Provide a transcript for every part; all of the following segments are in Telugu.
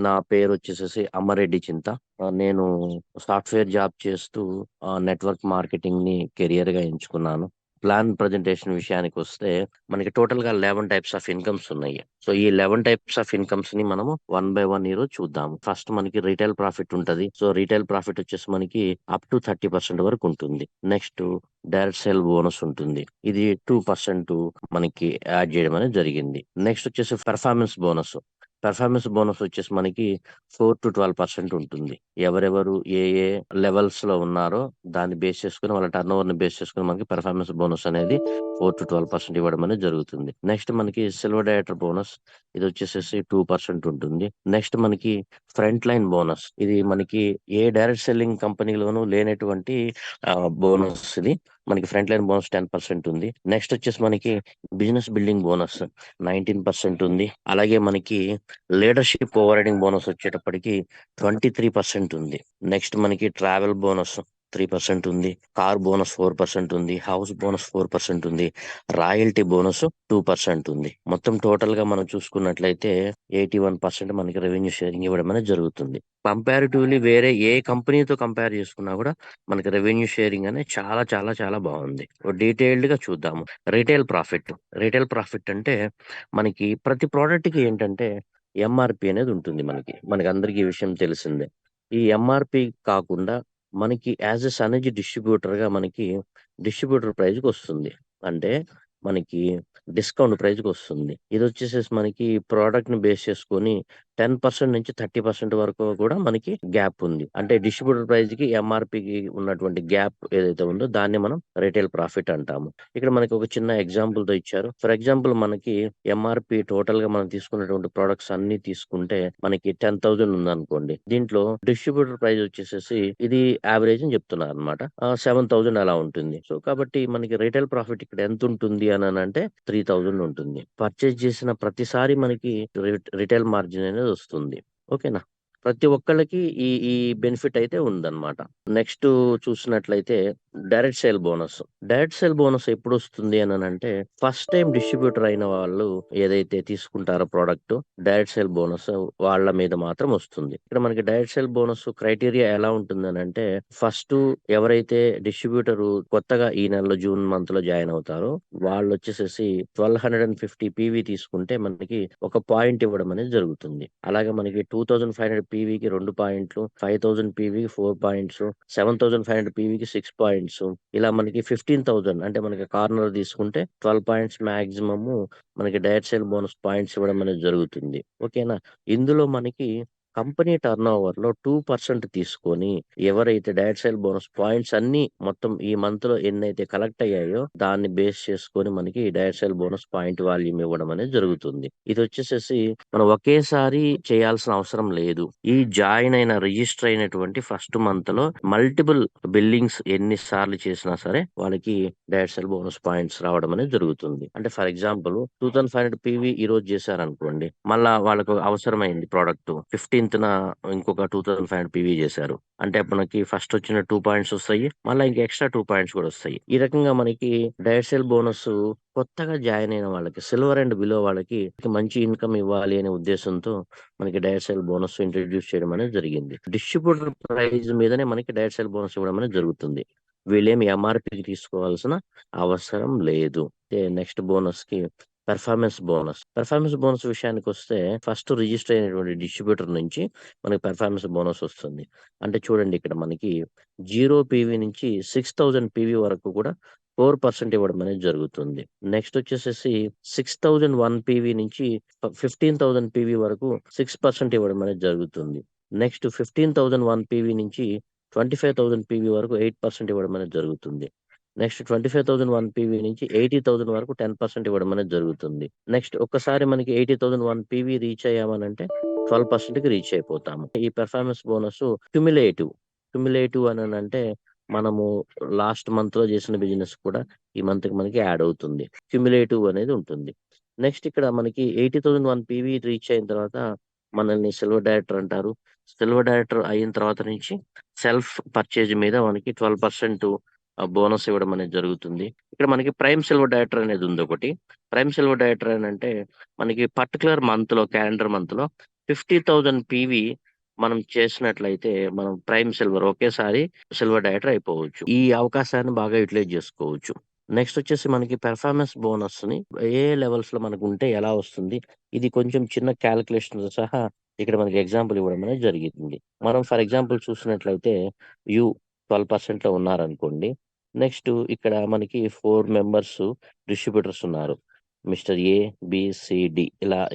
నా పేరొచ్చేసేసి అమ్మారెడ్డి చింత. నేను సాఫ్ట్‌వేర్ జాబ్ చేస్తూ నెట్వర్క్ మార్కెటింగ్‌ని కెరియర్‌గా ఎంచుకున్నాను. ప్లాన్ ప్రజెంటేషన్ విషయానికొస్తే మనకి టోటల్‌గా 11 టైప్స్ ఆఫ్ ఇన్‌కమ్స్ ఉన్నాయి. సో, ఈ 11 టైప్స్ ఆఫ్ ఇన్‌కమ్స్‌ని మనము వన్ బై వన్ ఈరోజు చూద్దాం. ఫస్ట్ మనకి రిటైల్ ప్రాఫిట్ ఉంటది. సో, రిటైల్ ప్రాఫిట్ వచ్చేసి మనకి అప్ టు 30% వరకు ఉంటుంది. నెక్స్ట్ డైరెక్ట్ సేల్ బోనస్ ఉంటుంది. ఇది 2% మనకి యాడ్ చేయడం అనేది జరిగింది. నెక్స్ట్ వచ్చేసి పెర్ఫార్మెన్స్ బోనస్. పెర్ఫార్మెన్స్ బోనస్ వచ్చేసి మనకి 4-12% ఉంటుంది. ఎవరెవరు ఏ ఏ లెవెల్స్ లో ఉన్నారో దాన్ని బేస్ చేసుకుని వాళ్ళ టర్న్ ఓవర్ ని బేస్ చేసుకుని మనకి పెర్ఫార్మెన్స్ బోనస్ అనేది 4-12% ఇవ్వడం అనేది జరుగుతుంది. నెక్స్ట్ మనకి సిల్వర్ డైరెక్టర్ బోనస్. ఇది వచ్చేసేసి 2% ఉంటుంది. నెక్స్ట్ మనకి ఫ్రంట్ లైన్ బోనస్. ఇది మనకి ఏ డైరెక్ట్ సెల్లింగ్ కంపెనీలోనూ లేనటువంటి బోనస్ ఇది. మనకి ఫ్రంట్ లైన్ బోనస్ 10% ఉంది. నెక్స్ట్ వచ్చేసి మనకి బిజినెస్ బిల్డింగ్ బోనస్ 19% ఉంది. అలాగే మనకి లీడర్షిప్ ఓవర్ రైడింగ్ బోనస్ వచ్చేటప్పటికి 23% ఉంది. నెక్స్ట్ మనకి ట్రావెల్ బోనస్ 3% ఉంది. కార్ బోనస్ 4% ఉంది. హౌస్ బోనస్ 4% ఉంది. రాయల్టీ బోనస్ 2% ఉంది. మొత్తం టోటల్ గా మనం చూసుకున్నట్లయితే 81% మనకి రెవెన్యూ షేరింగ్ ఇవ్వడం అనేది జరుగుతుంది. కంపారిటివ్లీ వేరే ఏ కంపెనీతో కంపేర్ చేసుకున్నా కూడా మనకి రెవెన్యూ షేరింగ్ అనేది చాలా చాలా చాలా బాగుంది. డీటెయిల్డ్ గా చూద్దాము. Retail profit. రిటైల్ ప్రాఫిట్ అంటే మనకి ప్రతి ప్రోడక్ట్ కి ఏంటంటే ఎంఆర్పి అనేది ఉంటుంది. మనకి అందరికీ ఈ విషయం తెలిసిందే. ఈ ఎంఆర్పి కాకుండా మనకి యాజ్ ఎ సనేజ్ డిస్ట్రిబ్యూటర్ గా మనకి డిస్ట్రిబ్యూటర్ ప్రైస్ కి వస్తుంది. అంటే మనకి డిస్కౌంట్ ప్రైస్ కి వస్తుంది. ఇది వచ్చేసేసి మనకి ప్రోడక్ట్ ని బేస్ చేసుకొని 10% నుంచి 30% వరకు కూడా మనకి గ్యాప్ ఉంది. అంటే డిస్ట్రిబ్యూటర్ ప్రైస్ కి ఎంఆర్పికి ఉన్నటువంటి గ్యాప్ ఏదైతే ఉందో దాన్ని మనం రిటైల్ ప్రాఫిట్ అంటాము. ఇక్కడ మనకి ఒక చిన్న ఎగ్జాంపుల్ తో ఇచ్చారు. ఫర్ ఎగ్జాంపుల్ మనకి ఎంఆర్పి టోటల్ గా మనం తీసుకున్నటువంటి ప్రొడక్ట్స్ అన్ని తీసుకుంటే మనకి 10,000 ఉందనుకోండి. దీంట్లో డిస్ట్రిబ్యూటర్ ప్రైస్ వచ్చేసేసి ఇది యావరేజ్ అని చెప్తున్నారు అనమాట. 7,000 అలా ఉంటుంది. సో కాబట్టి మనకి రిటైల్ ప్రాఫిట్ ఇక్కడ ఎంత ఉంటుంది అని అంటే 3,000 ఉంటుంది. పర్చేజ్ చేసిన ప్రతిసారి మనకి రిటైల్ మార్జిన్ అనేది వస్తుంది. ఓకేనా? ప్రతి ఒక్కళ్ళకి ఈ ఈ బెనిఫిట్ అయితే ఉందన్నమాట. నెక్స్ట్ చూసినట్లయితే direct sale bonus. Direct sale bonus ఎప్పుడు వస్తుంది అని అంటే ఫస్ట్ టైం డిస్ట్రిబ్యూటర్ అయిన వాళ్ళు ఏదైతే తీసుకుంటారో ప్రోడక్ట్ డైరెక్ట్ సేల్ బోనస్ వాళ్ళ మీద మాత్రం వస్తుంది. ఇక్కడ మనకి డైరెక్ట్ సేల్ బోనస్ క్రైటీరియా ఎలా ఉంటుంది అంటే ఫస్ట్ ఎవరైతే డిస్ట్రిబ్యూటర్ కొత్తగా ఈ నెలలో జూన్ మంత్ లో జాయిన్ అవుతారో వాళ్ళు వచ్చేసేసి 1250 పీవీ తీసుకుంటే మనకి ఒక పాయింట్ ఇవ్వడం అనేది జరుగుతుంది. అలాగే మనకి 2500 పీవీకి 2 పాయింట్లు, 5000 పీవీకి 4 పాయింట్స్, 7500 పీవీకి 6 పాయింట్స్, ఇలా మనకి 15,000 అంటే మనకి కార్నర్ తీసుకుంటే 12 పాయింట్స్ మాక్సిమమ్ మనకి డైరెక్ట్ సేల్ బోనస్ పాయింట్స్ ఇవ్వడం అనేది జరుగుతుంది. ఓకేనా? ఇందులో మనకి కంపెనీ టర్న్ ఓవర్ లో 2% తీసుకొని ఎవరైతే డైరెక్ట్ సేల్ బోనస్ పాయింట్స్ అన్ని మొత్తం ఈ మంత్ లో ఎన్నైతే కలెక్ట్ అయ్యాయో దాన్ని బేస్ చేసుకొని మనకి direct sale bonus point volume ఇవ్వడం అనేది జరుగుతుంది. ఇది వచ్చేసేసి మనం ఒకేసారి చేయాల్సిన అవసరం లేదు. ఈ జాయిన్ అయిన రిజిస్టర్ అయినటువంటి ఫస్ట్ మంత్ లో మల్టిపుల్ బిల్లింగ్స్ ఎన్ని సార్లు చేసినా సరే వాళ్ళకి డైరెక్ట్ సేల్ బోనస్ పాయింట్స్ రావడం అనేది జరుగుతుంది. అంటే ఫర్ ఎగ్జాంపుల్ 2500 పీవీ ఈ రోజు చేశారనుకోండి, మళ్ళా వాళ్ళకు అవసరమైంది ప్రోడక్ట్ 15th ఇంకొక 2500 పీవీ చేశారు అంటే మనకి ఫస్ట్ వచ్చిన 2 పాయింట్స్ వస్తాయి, మళ్ళీ ఇంకా ఎక్స్ట్రా 2 పాయింట్స్ కూడా వస్తాయి. ఈ రకంగా మనకి డైరెక్ట్ సేల్ బోనస్ కొత్తగా జాయిన్ అయిన వాళ్ళకి సిల్వర్ అండ్ బిలో వాళ్ళకి మంచి ఇన్కమ్ ఇవ్వాలి అనే ఉద్దేశంతో మనకి డైరెక్ట్ సేల్ బోనస్ ఇంట్రడ్యూస్ చేయడం అనేది జరిగింది. డిస్ట్రిబ్యూటర్ ప్రైస్ మీదనే మనకి డైరెక్ట్ సేల్ బోనస్ ఇవ్వడం అనేది జరుగుతుంది. వీళ్ళేమి ఎంఆర్పి తీసుకోవాల్సిన అవసరం లేదు. నెక్స్ట్ బోనస్ కి పెర్ఫార్మెన్స్ బోనస్. పెర్ఫార్మెన్స్ బోనస్ విషయానికి వస్తే ఫస్ట్ రిజిస్టర్ అయినటువంటి డిస్ట్రిబ్యూటర్ నుంచి మనకి పెర్ఫార్మెన్స్ బోనస్ వస్తుంది. అంటే చూడండి ఇక్కడ మనకి 0 పీవీ నుంచి 6,000 పీవీ వరకు కూడా 4% ఇవ్వడం అనేది జరుగుతుంది. నెక్స్ట్ వచ్చేసేసి 6,001 పీవీ నుంచి 15,000 పీవీ వరకు 6% ఇవ్వడం అనేది జరుగుతుంది. నెక్స్ట్ 15,001 పీవీ నుంచి 25,000 పీవీ వరకు 8% ఇవ్వడం అనేది జరుగుతుంది. నెక్స్ట్ 25,001 పీవీ నుంచి 80,000 వరకు 10% ఇవ్వడం అనేది జరుగుతుంది. నెక్స్ట్ ఒక్కసారి మనకి 80,001 పీవీ రీచ్ అయ్యామనంటే 12% కి రీచ్ అయిపోతాము. ఈ పెర్ఫార్మెన్స్ బోనస్ క్యుములేటివ్ అని అంటే మనము లాస్ట్ మంత్ లో చేసిన బిజినెస్ కూడా ఈ మంత్ కి మనకి యాడ్ అవుతుంది. క్యుములేటివ్ అనేది ఉంటుంది. నెక్స్ట్ ఇక్కడ మనకి 80,001 పీవీ రీచ్ అయిన తర్వాత మనల్ని సిల్వర్ డైరెక్టర్ అంటారు. సిల్వర్ డైరెక్టర్ అయిన తర్వాత నుంచి సెల్ఫ్ పర్చేజ్ మీద మనకి 12% బోనస్ ఇవ్వడం అనేది జరుగుతుంది. ఇక్కడ మనకి ప్రైమ్ సిల్వర్ డైరెక్టర్ అనేది ఉంది ఒకటి. ప్రైమ్ సిల్వర్ డైరెక్టర్ అని అంటే మనకి పర్టికులర్ మంత్ లో క్యాలెండర్ మంత్ లో 50,000 పీవీ మనం చేసినట్లయితే మనం ప్రైమ్ సిల్వర్ ఒకేసారి సిల్వర్ డైరెక్టర్ అయిపోవచ్చు. ఈ అవకాశాన్ని బాగా యుటిలైజ్ చేసుకోవచ్చు. నెక్స్ట్ వచ్చేసి మనకి పెర్ఫార్మెన్స్ బోనస్‌ని ఏ లెవెల్స్‌లో మనకుంటే ఎలా వస్తుంది? ఇది కొంచెం చిన్న క్యాలిక్యులేషన్‌తో సహా ఇక్కడ మనకి ఎగ్జాంపుల్ ఇవ్వడం అనేది జరిగింది. మనం ఫర్ ఎగ్జాంపుల్ చూసినట్లయితే యు 12%లో ఉన్నారనుకోండి. నెక్స్ట్ ఇక్కడ మనకి 4 మెంబర్స్ డిస్ట్రిబ్యూటర్స్ ఉన్నారు. మిస్టర్ ఏ, బి, సి, డి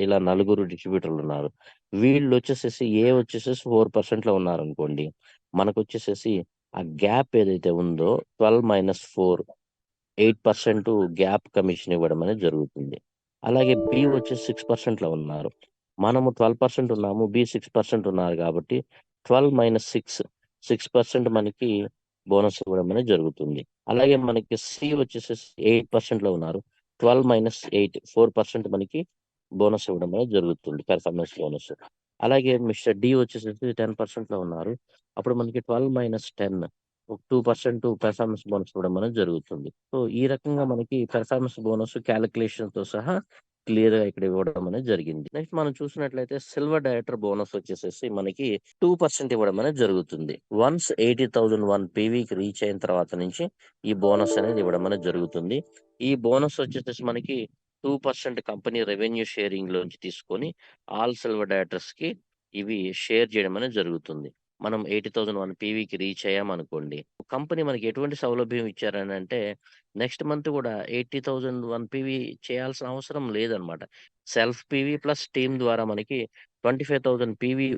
ఇలా నలుగురు డిస్ట్రిబ్యూటర్లున్నారు. వీళ్ళొచ్చేసేసి ఏ వచ్చేసేసి 4%లో ఉన్నారనుకోండి. మనకొచ్చేసేసి ఆ గ్యాప్ ఏదైతే ఉందో 12 - 4 8% గ్యాప్ కమిషన్ ఇవ్వడం అనేది జరుగుతుంది. అలాగే బి వచ్చేసి 6%లో ఉన్నారు. మనము 12% ఉన్నాము. బి 6% ఉన్నారు కాబట్టి 12 - 6 6% మనకి బోనస్ ఇవ్వడం అనేది జరుగుతుంది. అలాగే మనకి సి వచ్చేసేసి 8%లో ఉన్నారు. 12 - 8 4% మనకి బోనస్ ఇవ్వడం అనేది జరుగుతుంది. Performance bonus. అలాగే మిస్టర్ డి వచ్చేసేసి 10%లో ఉన్నారు. అప్పుడు మనకి 12 - 10 ఒక 2% పెర్ఫార్మెన్స్ బోనస్ ఇవ్వడం అనేది జరుగుతుంది. సో, ఈ రకంగా మనకి పెర్ఫార్మెన్స్ బోనస్ క్యాలిక్యులేషన్‌తో సహా క్లియర్‌గా ఇక్కడ ఇవ్వడం అనేది జరిగింది. నెక్స్ట్ మనం చూసినట్లయితే సిల్వర్ డైరెక్టర్ బోనస్ వచ్చేసేసి మనకి 2% ఇవ్వడం అనేది జరుగుతుంది. వన్స్ 80,001 పీవీకి రీచ్ అయిన తర్వాత నుంచి ఈ బోనస్ అనేది ఇవ్వడం అనేది జరుగుతుంది. ఈ బోనస్ వచ్చేసేసి మనకి 2% కంపెనీ రెవెన్యూ షేరింగ్‌లోంచి తీసుకొని ఆల్ సిల్వర్ డైరెక్టర్స్‌కి ఇవి షేర్ చేయడం అనేది జరుగుతుంది. మనం 80,001 పీవీకి రీచ్ అయ్యామనుకోండి. కంపెనీ మనకి ఎటువంటి సౌలభ్యం ఇచ్చారనంటే, నెక్స్ట్ మంత్ గూడా 80,001 పీవీ చేయాల్సిన అవసరం లేదనమాట. సెల్ఫ్ పీవీ ప్లస్ టీమ్ ద్వారా మనకి 25,000 పీవీ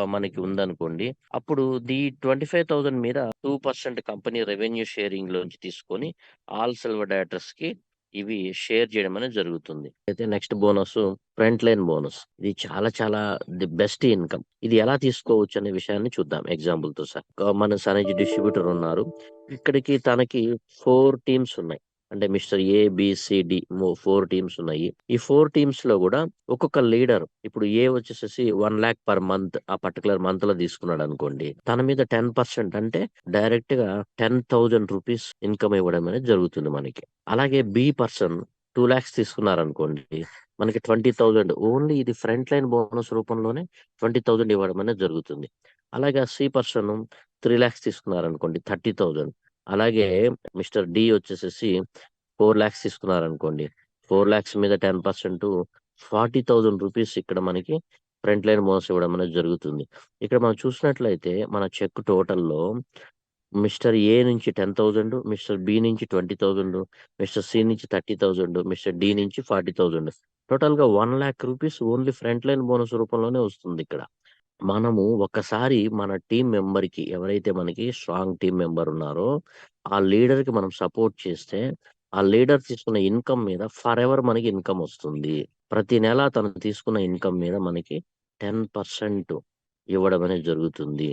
మనకి ఉందనుకోండి. అప్పుడు 25,000 మీద 2% కంపెనీ రెవెన్యూ షేరింగ్‌లోంచి తీసుకొని ఆల్ సిల్వర్ డైరెక్టర్స్‌కి ఇవి షేర్ చేయడం అనేది జరుగుతుంది. అయితే next bonus front line bonus. ఇది చాలా చాలా ది బెస్ట్ ఇన్‌కమ్. ఇది ఎలా తీసుకోవచ్చు అనే విషయాన్ని చూద్దాం ఎగ్జాంపుల్‌తో సహా. మన సనేజ్ డిస్ట్రిబ్యూటర్ ఉన్నారు. ఇక్కడికి తనకి 4 టీమ్స్ ఉన్నాయి. అంటే మిస్టర్ ఏ, బి, సి, డి 4 టీమ్స్ ఉన్నాయి. ఈ 4 టీమ్స్‌లో గూడా ఒక్కొక్క లీడర్ ఇప్పుడు ఏ వచ్చేసేసి 1,00,000 పర్ మంత్ ఆ పర్టిక్యులర్ మంత్‌లో తీసుకున్నాడనుకోండి. తన మీద 10% అంటే డైరెక్ట్‌గా 10,000 రూపీస్ ఇన్‌కమ్ ఇవ్వడం అనేది జరుగుతుంది మనకి. అలాగే బి పర్సన్ 2,00,000 తీసుకున్నారనుకోండి. మనకి 20,000 ఓన్లీ ఇది ఫ్రంట్ లైన్ బోనస్ రూపంలోనే 20,000 ఇవ్వడం అనేది జరుగుతుంది. అలాగే సి పర్సన్ 3,00,000 తీసుకున్నారనుకోండి 30,000. అలాగే మిస్టర్ డి వచ్చేసేసి 4,00,000 తీసుకున్నారనుకోండి. 4,00,000 మీద 10% 40,000 రూపీస్ ఇక్కడ మనకి ఫ్రంట్ లైన్ బోనస్ ఇవ్వడం అనేది జరుగుతుంది. ఇక్కడ మనం చూసినట్లయితే మన చెక్ టోటల్‌లో మిస్టర్ ఏ నుంచి 10,000, మిస్టర్ బి నుంచి 20,000, మిస్టర్ సి నుంచి 30,000, మిస్టర్ డి నుంచి 40,000 టోటల్‌గా 1,00,000 rupees only front line bonus రూపంలోనే వస్తుందిక్కడ. మనము ఒక్కసారి మన టీమ్ మెంబర్‌కి ఎవరైతే మనకి స్ట్రాంగ్ టీమ్ మెంబర్ ఉన్నారో, ఆ లీడర్‌కి మనం సపోర్ట్ చేస్తే, ఆ లీడర్ తీసుకున్న ఇన్‌కమ్ మీద ఫరెవర్ మనకి ఇన్‌కమ్ వస్తుంది. ప్రతి నెల తను తీసుకున్న ఇన్‌కమ్ మీద మనకి 10% ఇవ్వడం అనేది జరుగుతుంది.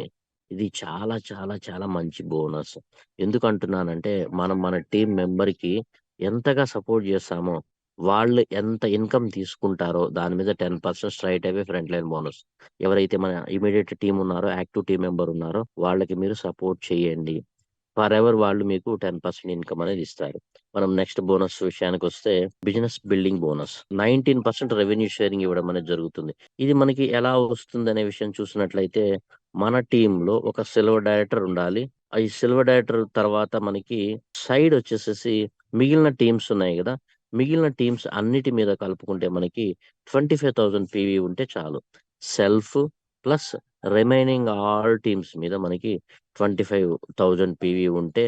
ఇది చాలా చాలా చాలా మంచి బోనస్. ఎందుకంటున్నానంటే, మనం మన టీమ్ మెంబర్‌కి ఎంతగా సపోర్ట్ చేస్తామో, వాళ్ళు ఎంత ఇన్‌కమ్ తీసుకుంటారో దాని మీద 10% స్ట్రెయిట్ అవే ఫ్రంట్ లైన్ బోనస్. ఎవరైతే మన ఇమ్మీడియేట్ టీమ్ ఉన్నారో, యాక్టివ్ టీమ్ మెంబర్ ఉన్నారో వాళ్ళకి మీరు సపోర్ట్ చేయండి. ఫరెవర్ వాళ్ళు మీకు 10% ఇన్‌కమ్ అనేది ఇస్తారు. మనం నెక్స్ట్ బోనస్ విషయానికొస్తే business building bonus. 19% revenue sharing ఇవ్వడం అనేది జరుగుతుంది. ఇది మనకి ఎలా వస్తుందనే విషయం చూసినట్లయితే, మన టీమ్‌లో ఒక సిల్వర్ డైరెక్టర్ ఉండాలి. ఈ సిల్వర్ డైరెక్టర్ తర్వాత మనకి సైడ్ వచ్చేసేసి మిగిలిన టీమ్స్ ఉన్నాయి గదా! మిగిలిన టీమ్స్ అన్నిటి మీద కలుపుకుంటే మనకి 25,000 పీవీ ఉంటే చాలు. Self plus remaining all teams మీద మనకి 25,000 పీవీ ఉంటే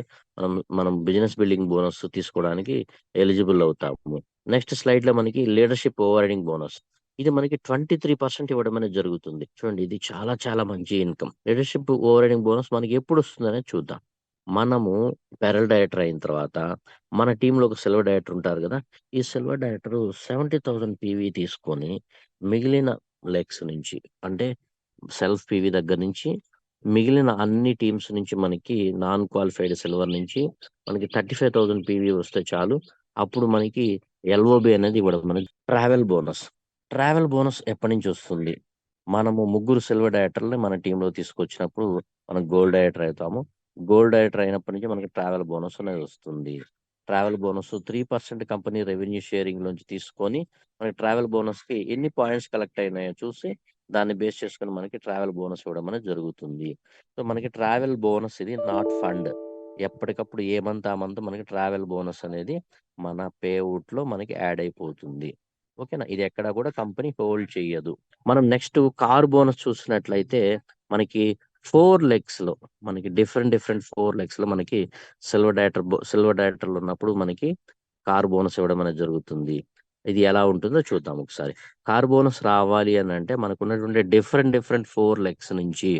మనం బిజినెస్ బిల్డింగ్ బోనస్ తీసుకోవడానికి ఎలిజిబుల్ అవుతాము. నెక్స్ట్ స్లైడ్‌లో మనకి లీడర్‌షిప్ ఓవర్ రైడింగ్ బోనస్. ఇది మనకి 23% ఇవ్వడం అనేది జరుగుతుంది. చూడండి ఇది చాలా చాలా మంచి income. Leadership over riding bonus మనకి ఎప్పుడొస్తుందనేది చూద్దాం. మనము పెరల్ డైరెక్టర్ అయిన తర్వాత మన టీమ్‌లో ఒక సిల్వర్ డైరెక్టర్ ఉంటారు గదా! ఈ సిల్వర్ డైరెక్టరు 70,000 పీవీ తీసుకొని మిగిలిన లెగ్స్ నుంచి అంటే సెల్ఫ్ పీవీ దగ్గర నుంచి మిగిలిన అన్ని టీమ్స్ నుంచి మనకి నాన్ క్వాలిఫైడ్ సిల్వర్ నుంచి మనకి 35,000 పీవీ వస్తే చాలు. అప్పుడు మనకి ఎల్ఓబి అనేది ఇవ్వడం మనకి ట్రావెల్ బోనస్. ట్రావెల్ బోనస్ ఎప్పటినుంచొస్తుంది? మనము ముగ్గురు సిల్వర్ డైరెక్టర్‌లని మన టీమ్‌లోకి తీసుకొచ్చినప్పుడు మనం గోల్డ్ డైరెక్టర్ అయితాము. గోల్డ్ డైరెక్టర్ అయినప్పటి నుంచి మనకి ట్రావెల్ బోనస్ అనేది వస్తుంది. ట్రావెల్ బోనస్ 3% కంపెనీ రెవెన్యూ షేరింగ్‌లోంచి తీసుకొని మనకి ట్రావెల్ బోనస్‌కి ఎన్ని పాయింట్స్ కలెక్ట్ అయినాయో చూసి దాన్ని బేస్ చేసుకొని మనకి ట్రావెల్ బోనస్ ఇవ్వడం అనేది జరుగుతుంది. సో, మనకి ట్రావెల్ బోనస్ ఇది నాట్ ఫండ్. ఎప్పటికప్పుడు ఏ మంత్ ఆ మంత్ మనకి ట్రావెల్ బోనస్ అనేది మన పేఅవుట్‌లో మనకి యాడ్ అయిపోతుంది. ఓకేనా? ఇది ఎక్కడ కూడా కంపెనీ హోల్డ్ చెయ్యదు. మనం నెక్స్ట్ కార్ బోనస్ చూసినట్లయితే మనకి 4 లెగ్స్‌లో మనకి డిఫరెంట్ 4 లెగ్స్‌లో మనకి సిల్వర్ డైరెక్టర్‌లో ఉన్నప్పుడు మనకి కార్ బోనస్ ఇవ్వడం అనేది జరుగుతుంది. ఇది ఎలా ఉంటుందో చూద్దాం ఒకసారి. కార్ బోనస్ రావాలి అనంటే మనకున్నటువంటి డిఫరెంట్ 4 లెగ్స్ నుంచి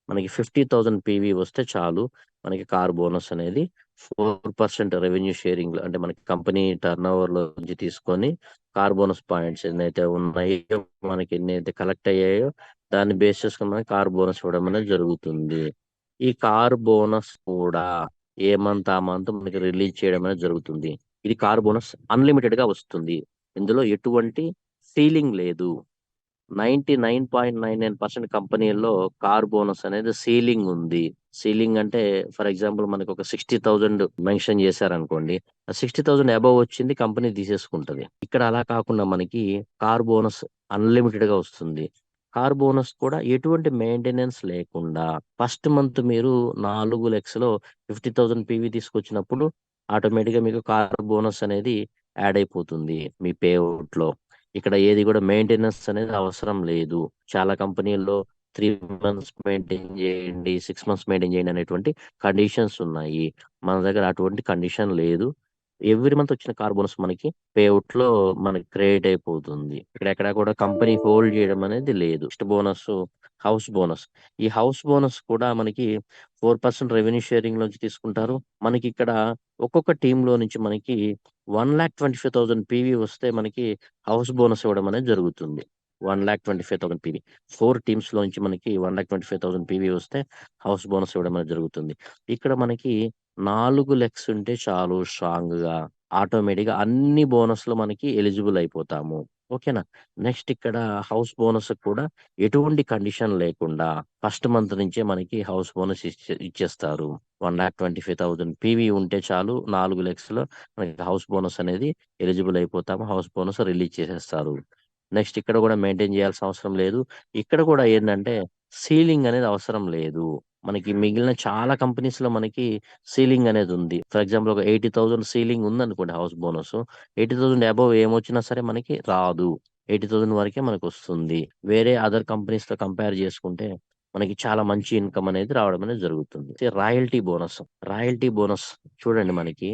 మనకి 50,000 పీవీ వస్తే చాలు. మనకి కార్ బోనస్ అనేది 4% రెవెన్యూ షేరింగ్‌లో అంటే మనకి కంపెనీ టర్నోవర్‌లో నుంచి తీసుకొని కార్ బోనస్ పాయింట్స్ ఎన్నైతే ఉన్నాయో, మనకి ఎన్నైతే కలెక్ట్ అయ్యాయో దాన్ని బేస్ చేసుకొని మనకి కార్ బోనస్ ఇవ్వడం అనేది జరుగుతుంది. ఈ కార్ బోనస్ కూడా ఏ మంత్ ఆ మంత్ మనకి రిలీజ్ చేయడం అనేది జరుగుతుంది. ఇది కార్ బోనస్ అన్‌లిమిటెడ్‌గా వస్తుంది. ఇందులో ఎటువంటి సీలింగ్ లేదు. 99.99% కంపెనీల్లో కార్ బోనస్ అనేది సీలింగ్ ఉంది. సీలింగ్ అంటే ఫర్ ఎగ్జాంపుల్ మనకొక 60,000 మెన్షన్ చేశారనుకోండి. ఆ 60,000 అబోవ్ వచ్చింది కంపెనీ తీసేసుకుంటది. ఇక్కడ అలా కాకుండా మనకి కార్ బోనస్ అన్‌లిమిటెడ్‌గా వస్తుంది. కార్ బోనస్ కూడా ఎటువంటి మెయింటెనెన్స్ లేకుండా ఫస్ట్ మంత్ మీరు 4 లెగ్స్‌లో 50,000 పీవీ తీసుకొచ్చినప్పుడు ఆటోమేటిక్‌గా మీకు కార్ బోనస్ అనేది యాడ్ అయిపోతుంది మీ పేఅవుట్‌లో. ఇక్కడ ఏది కూడా మెయింటెనెన్స్ అనేది అవసరం లేదు. చాలా కంపెనీల్లో 3 మంత్స్ మెయింటైన్ చేయండి, 6 మంత్స్ మెయింటైన్ చేయండి అనేటువంటి కండిషన్స్ ఉన్నాయి. మన దగ్గర అటువంటి కండిషన్ లేదు. ఎవ్రీ మంత్ వచ్చిన కార్ బోనస్ మనకి పేఅవుట్‌లో మనకి క్రెడిట్ అయిపోతుంది. ఇక్కడ ఎక్కడ కూడా కంపెనీ హోల్డ్ చేయడం అనేది లేదు. Next bonus house bonus. ఈ హౌస్ బోనస్ కూడా మనకి 4% రెవెన్యూ షేరింగ్‌లోంచి తీసుకుంటారు. మనకిక్కడ ఒక్కొక్క టీమ్‌లో నుంచి మనకి 1,25,000 పీవీ వస్తే మనకి హౌస్ బోనస్ ఇవ్వడం అనేది జరుగుతుంది. 1,25,000 పీవీ. 4 టీమ్స్‌లోంచి మనకి 1,25,000 పీవీ వస్తే హౌస్ బోనస్ ఇవ్వడం అనేది జరుగుతుంది. ఇక్కడ మనకి 4 లెగ్స్ ఉంటే చాలు స్ట్రాంగ్‌గా. ఆటోమేటిక్‌గా అన్ని బోనస్‌లు మనకి ఎలిజిబుల్ అయిపోతాము. ఓకేనా? నెక్స్ట్ ఇక్కడ హౌస్ బోనస్‌కి కూడా ఎటువంటి కండిషన్ లేకుండా ఫస్ట్ మంత్ నుంచే మనకి హౌస్ బోనస్ ఇచ్చేస్తారు. 1,25,000 పీవీ ఉంటే చాలు 4 లెగ్స్‌లో మనకి హౌస్ బోనస్ అనేది ఎలిజిబుల్ అయిపోతాము. హౌస్ బోనస్ రిలీజ్ చేసేస్తారు. నెక్స్ట్ ఇక్కడ కూడా మెయింటైన్ చేయాల్సిన అవసరం లేదు. ఇక్కడ కూడా ఏందంటే సీలింగ్ అనేది అవసరం లేదు. మనకి మిగిలిన చాలా కంపెనీస్‌లో మనకి సీలింగ్ అనేది ఉంది. ఫర్ ఎగ్జాంపుల్ ఒక 80,000 సీలింగ్ ఉందనుకోండి హౌస్ బోనస్. 80,000 అబోవ్ ఏమొచ్చినా సరే మనకి రాదు. 80,000 వరకే మనకొస్తుంది. వేరే అదర్ కంపెనీస్‌తో కంపేర్ చేసుకుంటే మనకి చాలా మంచి ఇన్‌కమ్ అనేది రావడం అనేది జరుగుతుంది. Royalty bonus. రాయల్టీ బోనస్ చూడండి మనకి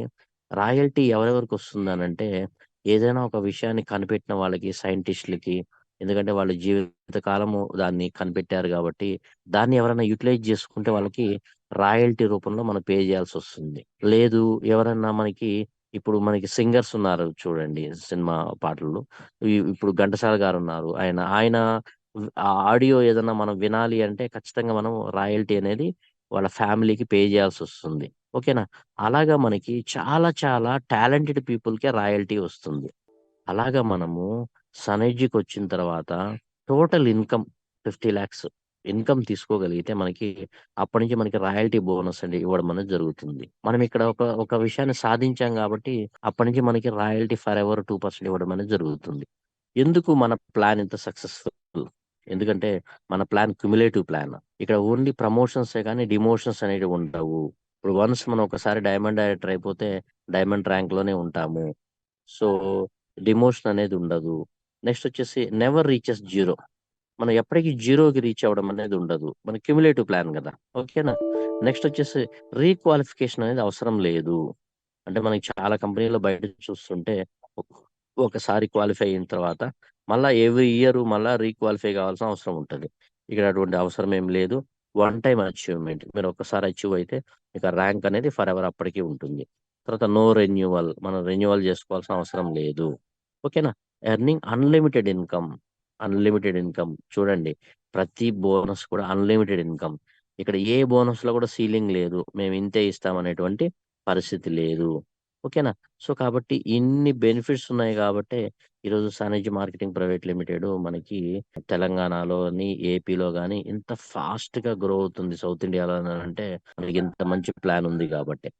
రాయల్టీ ఎవరెవరికొస్తుందనంటే ఏదైనా ఒక విషయాన్ని కనిపెట్టిన వాళ్ళకి, సైంటిస్ట్‌లకి ఎందుకంటే వాళ్ళు జీవిత కాలము దాన్ని కనిపెట్టారు గాబట్టి, దాన్ని ఎవరైనా యుటిలైజ్ జేసుకుంటే వాళ్ళకి రాయల్టీ రూపంలో మనం పే జేయాల్సొస్తుంది. లేదు ఎవరన్నా మనకి ఇప్పుడు మనకి సింగర్స్ ఉన్నారు చూడండి సినిమా పాటల్లో. ఇప్పుడు ఘంటసాల గారున్నారు. ఆయన ఆ ఆడియో ఏదన్నా మనం వినాలి అంటే ఖచ్చితంగా మనం రాయల్టీ అనేది వాళ్ళ ఫ్యామిలీకి పే జేయాల్సొస్తుంది. ఓకేనా? అలాగా మనకి చాలా టాలెంటెడ్ పీపుల్‌కే రాయల్టీ వస్తుంది. అలాగా మనము సనెడ్జ్‌కొచ్చిన తర్వాత టోటల్ ఇన్‌కమ్ 50,00,000 ఇన్‌కమ్ తీసుకోగలిగితే మనకి అప్పటి నుంచి మనకి రాయల్టీ బోనస్ అనేది ఇవ్వడం అనేది జరుగుతుంది. మనం ఇక్కడ ఒక విషయాన్ని సాధించాం గాబట్టి అప్పటి నుంచి మనకి రాయల్టీ ఫరెవర్ 2% ఇవ్వడం అనేది జరుగుతుంది. ఎందుకు మన ప్లాన్ ఇంత సక్సెస్‌ఫుల్? ఎందుకంటే మన ప్లాన్ క్యుములేటివ్ ప్లాన్. ఇక్కడ ఓన్లీ ప్రమోషన్సే గాని డిమోషన్స్ అనేటివి ఉండవు. ఇప్పుడు వన్స్ మనం ఒకసారి డైమండ్ డైరెక్టర్ అయిపోతే డైమండ్ ర్యాంక్‌లోనే ఉంటాము. సో, డిమోషన్ అనేది ఉండదు. నెక్స్ట్ వచ్చేసి నెవర్ రీచెస్ జీరో. మనం ఎప్పటికి జీరోకి రీచ్ అవ్వడం అనేది ఉండదు. మన క్యుములేటివ్ ప్లాన్ గదా! ఓకేనా? నెక్స్ట్ వచ్చేసి రీక్వాలిఫికేషన్ అనేది అవసరం లేదు. అంటే మనకి చాలా కంపెనీలో బయట చూస్తుంటే ఒక్ ఒకసారి క్వాలిఫై అయిన తర్వాత మళ్ళా ఎవ్రీ ఇయర్ మళ్ళా రీక్వాలిఫై కావాల్సిన అవసరం ఉంటది. ఇక్కడ అటువంటి అవసరం ఏం లేదు. One time achievement. మీరు ఒక్కసారి అచీవ్ అయితే ఇక ర్యాంక్ అనేది ఫరెవర్ అప్పటికి ఉంటుంది. తర్వాత నో రెన్యువల్. మనం రెన్యువల్ చేసుకోవాల్సిన అవసరం లేదు. ఓకేనా? Earning unlimited income. Unlimited income. చూడండి ప్రతి బోనస్ కూడా అన్‌లిమిటెడ్ ఇన్‌కమ్. ఇక్కడ ఏ బోనస్‌లో కూడా సీలింగ్ లేదు. మేము ఇంతే ఇస్తాం అనేటువంటి పరిస్థితి లేదు. ఓకేనా? సో, కాబట్టి ఇన్ని బెనిఫిట్స్ ఉన్నాయి గాబట్టే ఈరోజు సానిధ్య మార్కెటింగ్ ప్రైవేట్ లిమిటెడ్ మనకి తెలంగాణలోని, ఏపీలో గాని ఇంత ఫాస్ట్‌గా గ్రో అవుతుంది. సౌత్ ఇండియాలోనంటే మనకి ఇంత మంచి ప్లాన్ ఉంది గాబట్టే.